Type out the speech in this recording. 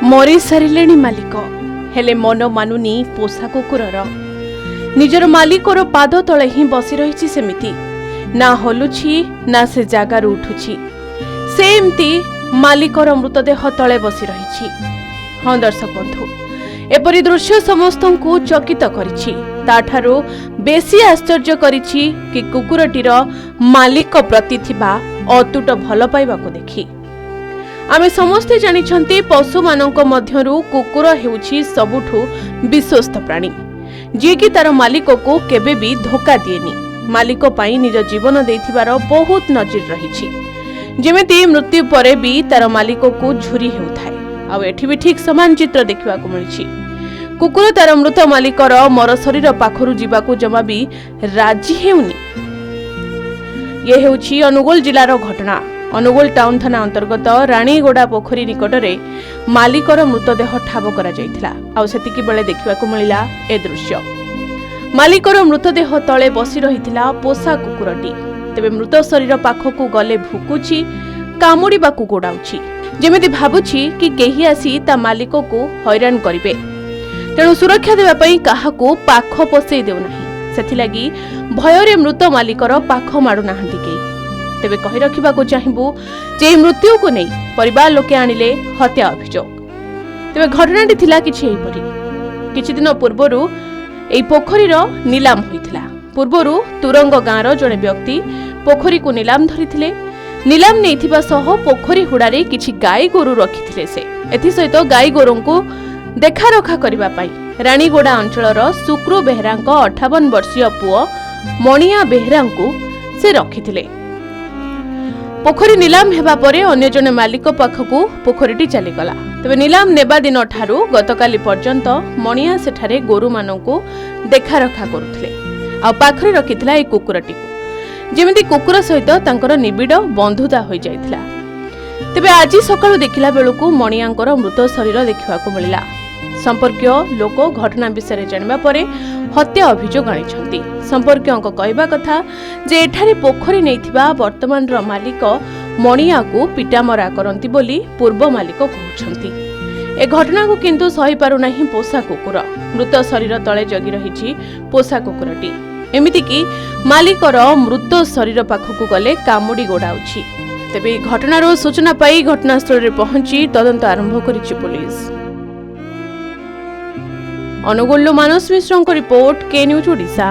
मरी सारे मालिक हेले मन मानुनी पोषा कुकुरर निजर मालिकर पाद तले ही बसी रही सेमिति ना हलुछि ना से जागार उठुछि से एमती मालिकर मृतदेह तले बसी रही। हाँ दर्शक बंधु एपरी दृश्य समस्त को चकित करिछि ताठारो बेसी आश्चर्य करिछि कि कुकुरटीर मालिक प्रति थिबा अतुट भल पाइबा को देखि आमे समस्ते जानिछंती पशु मानक मध्यरु कुकुर हेउछि सबुठु विश्वस्त प्राणी जे कि तार मालिक को केबे भी धोखा दिएनी मालिक पाई निज जीवन देथिबार बहुत नजीर रहिछि जेमेति मृत्यु परे भी तार मालिक को झुरी हेउथाय आ एठी भी ठीक समान चित्र देखिबा को मिलछि। कुकुर तार मृत मालिकर मर शरीर पाखरु जीवाकू जमा भी राजी हेउनी। ये हेउछि अनुगोल जिलार घटना। अनुगोल टाउन थाना अंतर्गत रानीगोड़ा पोखरी निकटरे मालिकर मृतदेह ठाब करा जायथिला आ सेतिकी बेले देखिबाकू मिलिला ए दृश्य। मालिकर मृतदेह तळे बसी रहिथिला पोषा कुकुरटी तेबे मृत शरीर पाखकू गले भुकुछि कामुड़ीबाकू गोडाउछि जेमिति भाबुछि कि केही आसी ता मालिक को हैरान करिवे तेणु सुरक्षा देबा पई काहाकू पाख पसई देउ नाही सेथिलागी भୟରେ मृत मालिकर पाख माडु नाहंती के तेबे कहि रखिबाकू चाहिबू जे मृत्यु को नै परिवार लोके आनिले हत्या अभियोग तेबे घटनाटी थिला किछि एपरि किछि दिन पूर्वरु एई पोखरीर नीलाम होइथिला। पूर्वरु तुरंग गाँर जड़े व्यक्ति पोखरी को नीलाम धरिथिले नीलाम नैथिबा सह पोखरी हुड़ारे किछि गाई गोरु रखिथिले से एथि सहित गाई गोरुंकु देखा रखा करिबा पाई रानीगोड़ा अंचलर सुक्रू बेहरांक 58 वर्षीय पुओ मणिया बेहरांकु से रखिथिले। पोखरी नीलाम हेबा परे अन्य जने मालिक पाखकू पोखरीटी चलीगला तेबे नीलाम नेबा दिन ठारू गतकाली पर्यंत मणिया सेठारे गोरु मानकू देखा रखा करुथिले आ पाखरे रखिथिला ए कुकुरटी जेमिति कुकुर सहित तांकर निबिड़ बंधुता होई जायथिला। तेबे आज सकाळु देखिला बेलकू मणियांकर मृत शरीर देखिबाकू मिलिला। संपर्कीय लोक घटना विषय जानिबा परे हत्या अभियोग आनिछंती। संपर्कीयक कहबा कथा जे एठारे पोखरी नैथिबा वर्तमान रो मालिक मणिया को पिटामरा करंती बोली पूर्व मालिक कहउछंती। ए घटना को किंतु सही पारु नाही पोषा कुकुर मृत शरीर तळे जगी रहिछि पोषा कुकुरटी एमिति कि मालिकर मृत शरीर पाखकू गले कामुड़ी गोडाउछि। तेबे घटनार सूचना पाई घटनास्थल रे पहुंची तदंत आरंभ करिछि पुलिस। अनुगोल मानस मिश्र रिपोर्ट के न्यूज ओडिशा।